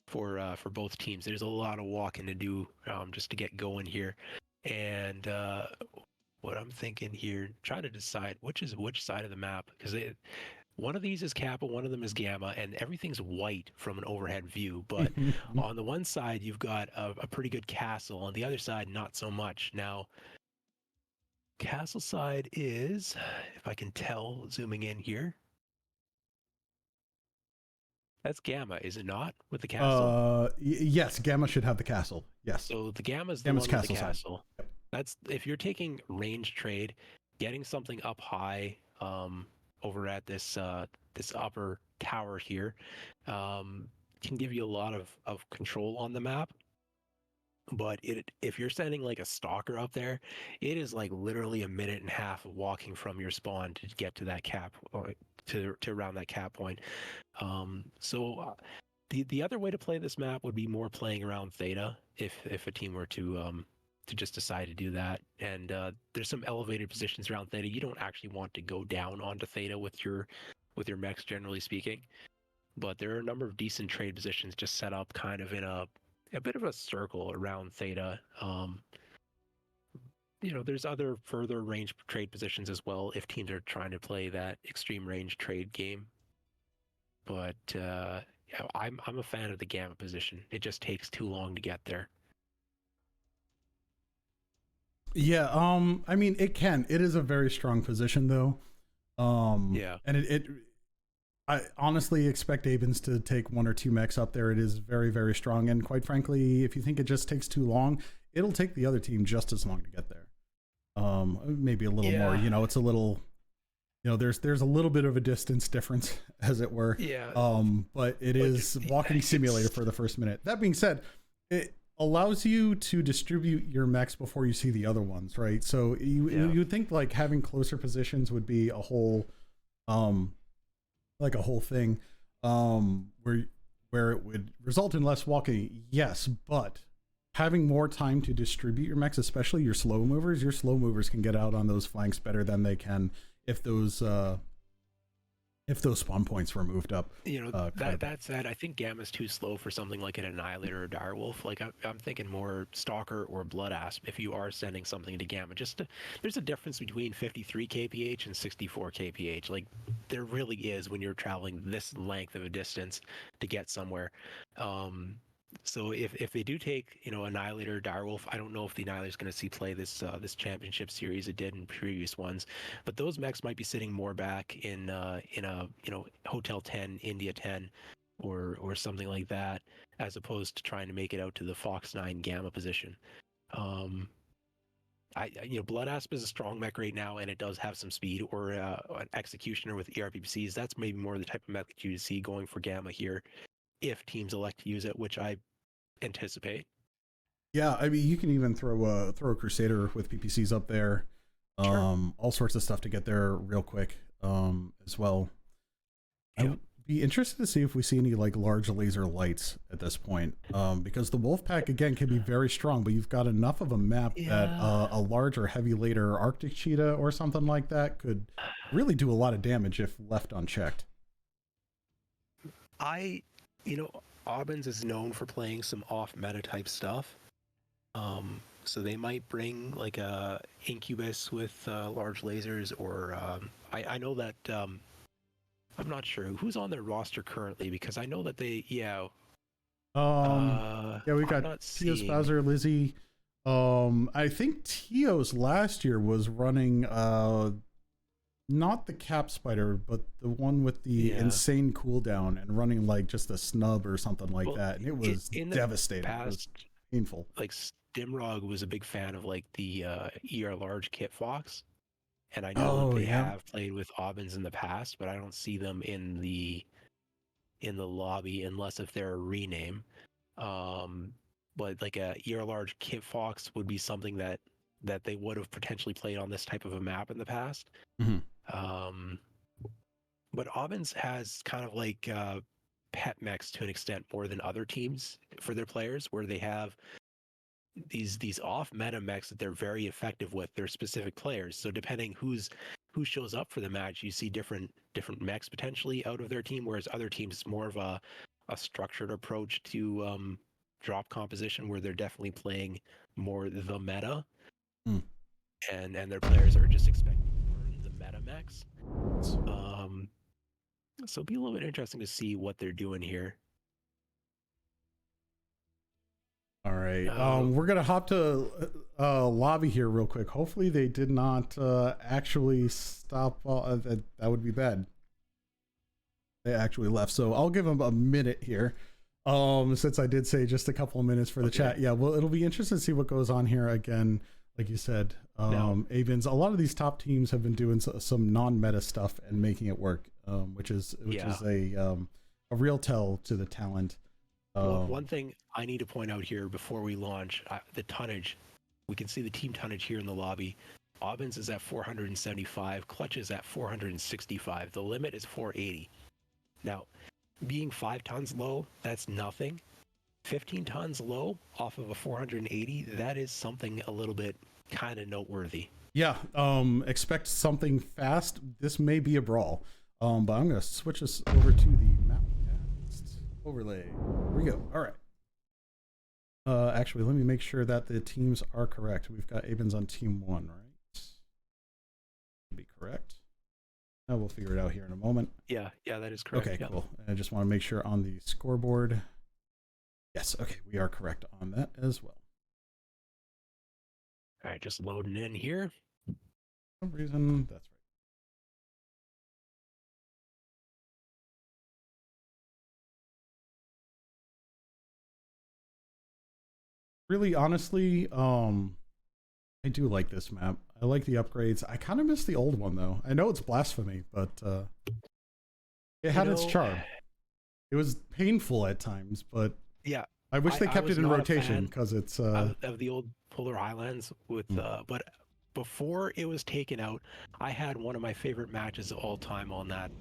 for both teams. There's a lot of walking to do just to get going here, and what I'm thinking here, trying to decide which is which side of the map, because one of these is Kappa, one of them is Gamma, and everything's white from an overhead view. But on the one side, you've got a pretty good castle. On the other side, not so much. Now, castle side is, if I can tell, zooming in here, that's Gamma, is it not, with the castle?
Yes, Gamma should have the castle. Yes.
So the Gamma's
Gamma's
the one with the
castle side.
castle.
Yep.
That's if you're taking range trade, getting something up high over at this this upper tower here can give you a lot of control on the map. But if you're sending like a stalker up there, it is like literally a minute and a half of walking from your spawn to get to that cap, or to around that cap point. The other way to play this map would be more playing around Theta if a team were to just decide to do that. And there's some elevated positions around Theta. You don't actually want to go down onto Theta with your mechs, generally speaking. But there are a number of decent trade positions just set up kind of in a bit of a circle around Theta. There's other further range trade positions as well if teams are trying to play that extreme range trade game. But I'm a fan of the Gamma position. It just takes too long to get there.
Yeah, I mean, it is a very strong position though.
Yeah.
And I honestly expect ABINs to take 1 or 2 mechs up there. It is very, very strong. And quite frankly, if you think it just takes too long, it'll take the other team just as long to get there. Maybe a little more, it's a little, there's a little bit of a distance difference as it were.
Yeah.
But it is walking simulator for the first minute. That being said, it allows you to distribute your mechs before you see the other ones, right? So you would think like having closer positions would be a whole like a whole thing where it would result in less walking. Yes, but having more time to distribute your mechs, especially your slow movers can get out on those flanks better than they can if those spawn points were moved up.
That said, I think Gamma's too slow for something like an Annihilator or Direwolf. Like I'm thinking more Stalker or Blood Asp if you are sending something to Gamma. There's a difference between 53 kph and 64 kph. Like there really is when you're traveling this length of a distance to get somewhere. So if they do take Annihilator or Direwolf, I don't know if the Annihilator is going to see play this championship series. It did in previous ones, but those mechs might be sitting more back in a Hotel 10, India 10, or something like that, as opposed to trying to make it out to the Fox 9 Gamma position. Blood Asp is a strong mech right now, and it does have some speed, or an Executioner with ERPCs. That's maybe more the type of mech that you see going for Gamma here, if teams elect to use it, which I anticipate.
Yeah, I mean, you can even throw a Crusader with PPCs up there. Sure. All sorts of stuff to get there real quick as well.
Yeah.
I'd Be interested to see if we see any like large laser lights at this point, because the Wolfpack again can be very strong, but you've got enough of a map that a large or heavy later Arctic cheetah or something like that could really do a lot of damage if left unchecked.
ABIN's is known for playing some off meta type stuff. So they might bring like a Incubus with large lasers, or I know that I'm not sure who's on their roster currently, because I know that they we got
Tio Spouser, Lizzie. I think Tio's last year was running not the Cap Spider, but the one with the insane cooldown and running like just a snub or something like that, and it was devastating. It was painful.
Like Stimrog was a big fan of like the ER large Kit Fox, and I know that they have played with ABINs in the past, but I don't see them in the lobby unless if they're a rename. But like a ER large Kit Fox would be something that they would have potentially played on this type of a map in the past. But ABINs has kind of like pet mechs to an extent more than other teams for their players, where they have these off meta mechs that they're very effective with their specific players. So depending who shows up for the match, you see different mechs potentially out of their team, whereas other teams more of a structured approach to drop composition, where they're definitely playing more the meta, and their players are just expecting to learn the meta mechs. So it'll be a little bit interesting to see what they're doing here.
All right. We're going to hop to lobby here real quick. Hopefully they did not actually stop. That would be bad. They actually left. So I'll give them a minute here. Since I did say just a couple of minutes for the chat. Yeah, well, it'll be interesting to see what goes on here. Again, like you said, ABINs, a lot of these top teams have been doing some non-meta stuff and making it work, which is a real tell to the talent.
Well, one thing I need to point out here before we launch, the tonnage. We can see the team tonnage here in the lobby. ABINs is at 475, Clutch is at 465. The limit is 480. Now, being 5 tons low, that's nothing. 15 tons low off of a 480, that is something a little bit kind of noteworthy.
Yeah, expect something fast. This may be a brawl. But I'm going to switch this over to the map overlay. Here we go. All right. Actually, let me make sure that the teams are correct. We've got ABINs on team 1, right? Should be correct. Now we'll figure it out here in a moment.
Yeah, that is correct.
Okay, cool. I just want to make sure on the scoreboard. Yes, okay, we are correct on that as well.
All right, just loading in here.
For some reason, that's right. Really, honestly, I do like this map. I like the upgrades. I kind of miss the old one, though. I know it's blasphemy, but it had its charm. It was painful at times, but
yeah,
I wish they kept it in rotation, because it's
of the old Polar Highlands with but before it was taken out, I had one of my favorite matches of all time on that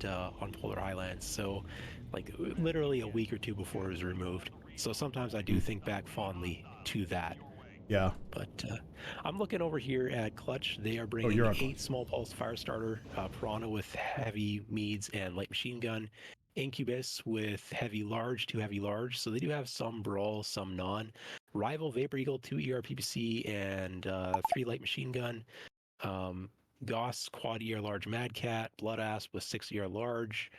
on Polar Highlands. So like literally a week or two before it was removed. So sometimes I do think back fondly to that.
Yeah.
But I'm looking over here at Clutch. They are bringing 8 small pulse fire starter, Piranha with heavy meads and light machine gun, Incubus with heavy large, 2 heavy large. So they do have some brawl, some non. Rival Vapor Eagle, 2 ER PPC and 3 light machine gun. Goss quad ER large Mad Cat, Blood Ass with 6 ER large,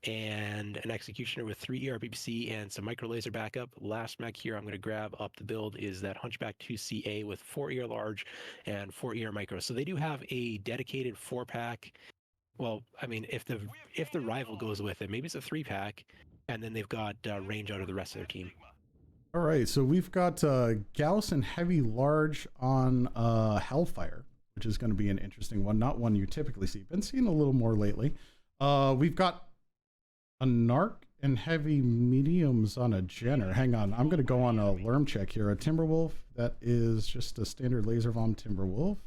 and an Executioner with 3 ER PPC and some micro laser backup. Last mech here I'm going to grab up the build is that Hunchback 2CA with 4 ER large and 4 ER micro. So they do have a dedicated 4-pack. Well, I mean, if the rival goes with it, maybe it's a 3-pack, and then they've got range out of the rest of their team.
All right, so we've got Gauss and heavy large on Hellfire, which is going to be an interesting one. Not one you typically see. Been seeing a little more lately. We've got a Narc and heavy mediums on a Jenner. Hang on, I'm going to go on a Lerm check here. A Timberwolf, that is just a standard laser vom Timberwolf.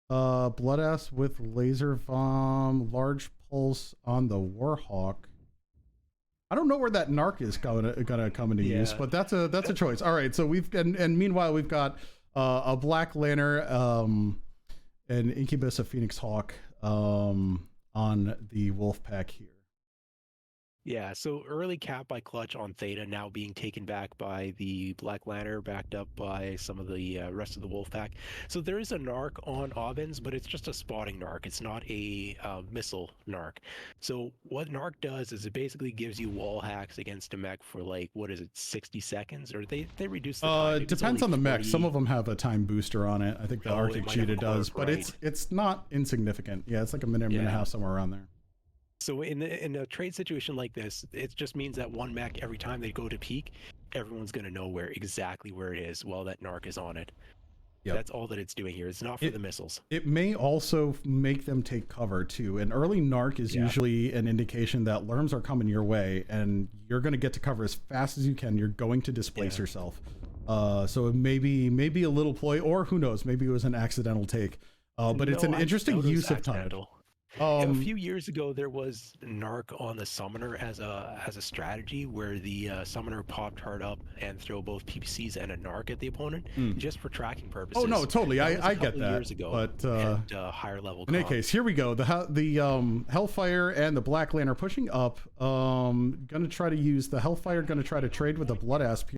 Bloodass with laser vom, large pulse on the Warhawk. I don't know where that narc is gonna come into use, but that's a choice. All right, so we've and meanwhile we've got a Black Lantern, an Incubus, a Phoenix Hawk on the Wolf Pack here.
Yeah, so early cap by Clutch on Theta, now being taken back by the Black Lantern, backed up by some of the rest of the Wolf Pack. So there is a narc on ABINs, but it's just a spotting narc. It's not a missile narc. So what narc does is it basically gives you wall hacks against a mech for like, what is it, 60 seconds? Or they reduce the time.
It depends on the mech. Some of them have a time booster on it. I think the Arctic Cheetah does, but it's not insignificant. Yeah, it's like a minute and a half, somewhere around there.
So in a trade situation like this, it just means that one mech, every time they go to peak, everyone's going to know exactly where it is while that narc is on it. Yep. That's all that it's doing here. It's not for the missiles. It
may also make them take cover too. An early narc is usually an indication that lerms are coming your way, and you're going to get to cover as fast as you can. You're going to displace yourself. So maybe a little ploy, or who knows, maybe it was an accidental take. But it's an interesting use of time.
A few years ago, there was narc on the summoner as a strategy where the summoner popped hard up and throw both PPCs and a narc at the opponent just for tracking purposes.
Oh no, totally, I get that.
Years ago,
but
at higher level.
In any case, here we go. The Hellfire and the Black Lantern are pushing up. Gonna try to use the Hellfire. Gonna try to trade with the Blood Asp.